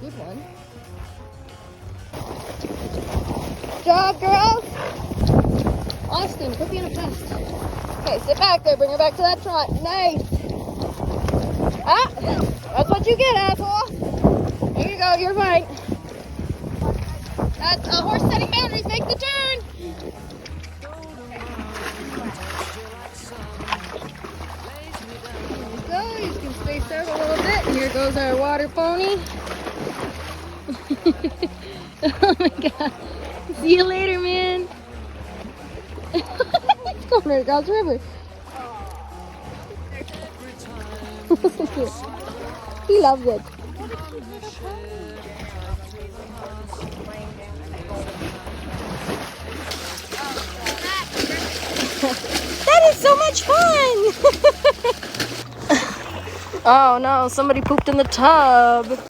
Good one. Good job, girls. Austin, put me in a fast. Okay, sit back there. Bring her back to that trot. Nice. Ah, that's what you get, asshole. There you go. You're fine. That's a horse setting boundaries. Make the turn. There you go. You can space out a little bit. Here goes our water pony. Oh my god. See you later, man. It's going right across the river. He loves it. That is so much fun! Oh no, somebody pooped in the tub.